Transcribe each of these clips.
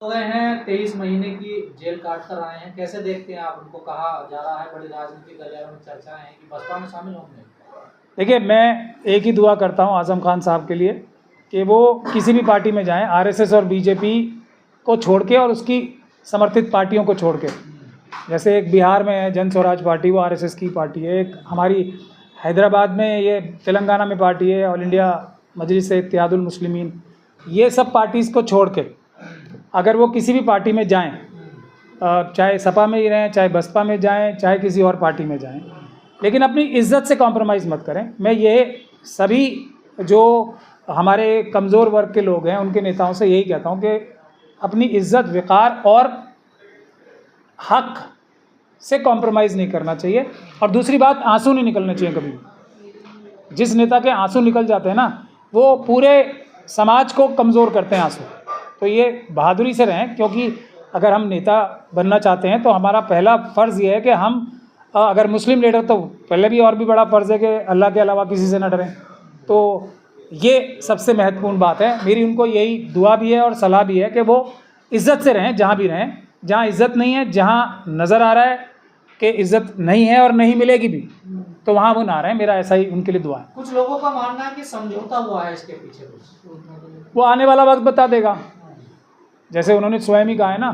हो गए हैं 23 महीने की जेल काट कर आए हैं, कैसे देखते हैं आप उनको? कहा जा रहा है बड़ी राजनीतिक गलियारों में चर्चाएं हैं कि बसपा में शामिल होंगे। देखिए, मैं एक ही दुआ करता हूं आज़म खान साहब के लिए कि वो किसी भी पार्टी में जाएं, आरएसएस और बीजेपी को छोड़ के और उसकी समर्थित पार्टियों को छोड़ के। जैसे एक बिहार में है जन स्वराज पार्टी, वो आरएसएस की पार्टी है। एक हमारी हैदराबाद में ये तेलंगाना में पार्टी है ऑल इंडिया मजलिस इत्तेहादुल मुस्लिमीन। ये सब पार्टीज़ को छोड़ के अगर वो किसी भी पार्टी में जाएं, चाहे सपा में ही रहें, चाहे बसपा में जाएं, चाहे किसी और पार्टी में जाएं, लेकिन अपनी इज्जत से कॉम्प्रोमाइज़ मत करें। मैं ये सभी जो हमारे कमज़ोर वर्ग के लोग हैं उनके नेताओं से यही कहता हूं कि अपनी इज्जत, वक़ार और हक से कॉम्प्रोमाइज़ नहीं करना चाहिए। और दूसरी बात, आंसू नहीं निकलने चाहिए कभी भी। जिस नेता के आंसू निकल जाते हैं ना, वो पूरे समाज को कमज़ोर करते हैं आंसू। तो ये बहादुरी से रहें, क्योंकि अगर हम नेता बनना चाहते हैं तो हमारा पहला फ़र्ज़ ये है कि हम अगर मुस्लिम लीडर, तो पहले भी और भी बड़ा फ़र्ज़ है कि अल्लाह के अलावा किसी से न डरें। तो ये सबसे महत्वपूर्ण बात है। मेरी उनको यही दुआ भी है और सलाह भी है कि वो इज़्ज़त से रहें जहाँ भी रहें। जहाँ इज़्ज़त नहीं है, जहाँ नज़र आ रहा है कि इज़्ज़त नहीं है और नहीं मिलेगी भी, तो वहाँ वो ना रहें। मेरा ऐसा ही उनके लिए दुआ है। कुछ लोगों का मानना है कि समझौता हुआ है इसके पीछे वो आने वाला वक्त बता देगा। जैसे उन्होंने स्वयं ही कहा है ना,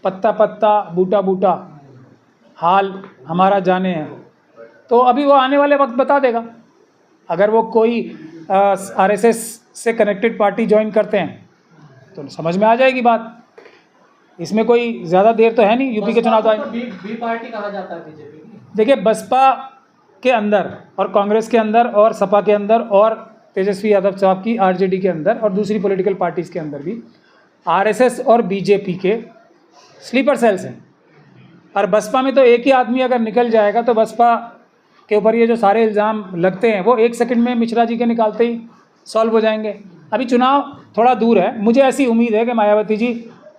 पत्ता पत्ता बूटा बूटा हाल हमारा जाने हैं। तो अभी वो आने वाले वक्त बता देगा। अगर वो कोई आरएसएस से कनेक्टेड पार्टी ज्वाइन करते हैं तो समझ में आ जाएगी बात। इसमें कोई ज़्यादा देर तो है नहीं, यूपी के चुनाव तो आए। बी पार्टी कहा जाता है बीजेपी की। देखिए, बसपा के अंदर और कांग्रेस के अंदर और सपा के अंदर और तेजस्वी यादव साहब की आरजेडी के अंदर और दूसरी पॉलिटिकल पार्टीज़ के अंदर भी आरएसएस और बीजेपी के स्लीपर सेल्स हैं। और बसपा में तो एक ही आदमी अगर निकल जाएगा तो बसपा के ऊपर ये जो सारे इल्ज़ाम लगते हैं वो एक सेकंड में मिश्रा जी के निकालते ही सॉल्व हो जाएंगे। अभी चुनाव थोड़ा दूर है, मुझे ऐसी उम्मीद है कि मायावती जी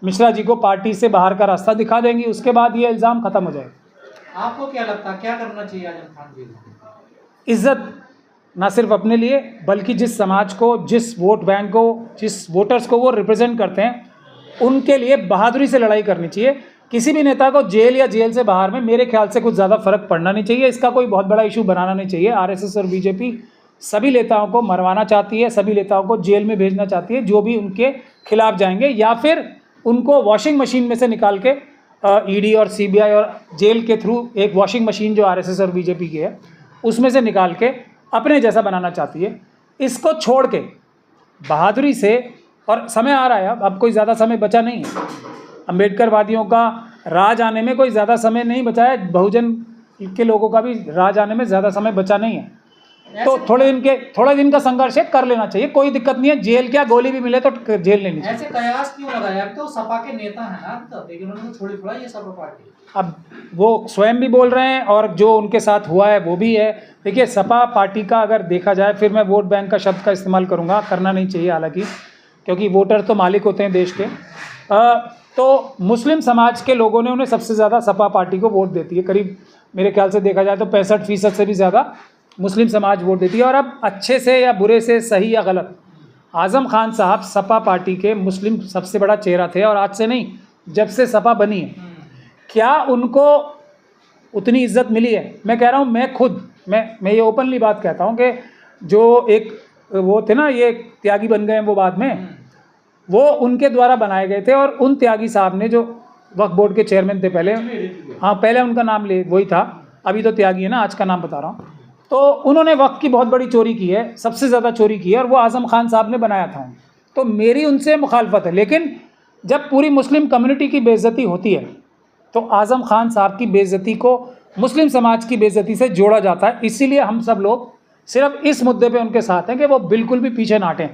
मिश्रा जी को पार्टी से बाहर का रास्ता दिखा देंगी, उसके बाद ये इल्ज़ाम ख़त्म हो जाएगा। आपको क्या लगता है क्या करना चाहिए आजम खान जी को? इज़्ज़त ना सिर्फ अपने लिए बल्कि जिस समाज को, जिस वोट बैंक को, जिस वोटर्स को वो रिप्रेजेंट करते हैं, उनके लिए बहादुरी से लड़ाई करनी चाहिए। किसी भी नेता को जेल या जेल से बाहर में मेरे ख्याल से कुछ ज़्यादा फ़र्क पड़ना नहीं चाहिए। इसका कोई बहुत बड़ा इशू बनाना नहीं चाहिए। आरएसएस और बीजेपी सभी नेताओं को मरवाना चाहती है, सभी नेताओं को जेल में भेजना चाहती है जो भी उनके खिलाफ जाएंगे, या फिर उनको वॉशिंग मशीन में से निकाल के ईडी और सीबीआई और जेल के थ्रू एक वॉशिंग मशीन जो आरएसएस और बीजेपी की है उसमें से निकाल के अपने जैसा बनाना चाहती है। इसको छोड़ के बहादुरी से, और समय आ रहा है, अब कोई ज़्यादा समय बचा नहीं है। अम्बेडकरवादियों का राज आने में कोई ज़्यादा समय नहीं बचा है, बहुजन के लोगों का भी राज आने में ज़्यादा समय बचा नहीं है। तो थोड़े दिन का संघर्ष कर लेना चाहिए, कोई दिक्कत नहीं है। जेल क्या, गोली भी मिले तो जेल लेनी चाहिए। ऐसे कयास क्यों लगाया? तो सपा के नेता हैं ना, तो लेकिन उन्होंने छोड़ी थोड़ा ये सपा पार्टी। अब वो स्वयं भी बोल रहे हैं और जो उनके साथ हुआ है वो भी है। देखिए, सपा पार्टी का अगर देखा जाए, फिर मैं वोट बैंक का शब्द का इस्तेमाल करूँगा, करना नहीं चाहिए हालांकि, क्योंकि वोटर तो मालिक होते हैं देश के। तो मुस्लिम समाज के लोगों ने उन्हें सबसे ज़्यादा सपा पार्टी को वोट देती है। करीब मेरे ख्याल से देखा जाए तो 65% से भी ज़्यादा मुस्लिम समाज वोट देती है। और अब अच्छे से या बुरे से, सही या गलत, आज़म खान साहब सपा पार्टी के मुस्लिम सबसे बड़ा चेहरा थे, और आज से नहीं, जब से सपा बनी है। क्या उनको उतनी इज्जत मिली है? मैं कह रहा हूँ, मैं खुद मैं ये ओपनली बात कहता हूँ कि जो एक वो थे ना, ये त्यागी बन गए हैं वो बाद में, वो उनके द्वारा बनाए गए थे। और उन त्यागी साहब ने, जो वक्फ बोर्ड के चेयरमैन थे पहले, हाँ पहले उनका नाम वही था, अभी तो त्यागी है ना, आज का नाम बता रहा हूँ। तो उन्होंने वक्फ की बहुत बड़ी चोरी की है, सबसे ज़्यादा चोरी की है, और वो आज़म खान साहब ने बनाया था। तो मेरी उनसे मुखालफत है। लेकिन जब पूरी मुस्लिम कम्युनिटी की बेइज्जती होती है तो आज़म खान साहब की बेइज्जती को मुस्लिम समाज की बेइज्जती से जोड़ा जाता है। इसीलिए हम सब लोग सिर्फ इस मुद्दे पे उनके साथ हैं कि वो बिल्कुल भी पीछे ना हटें।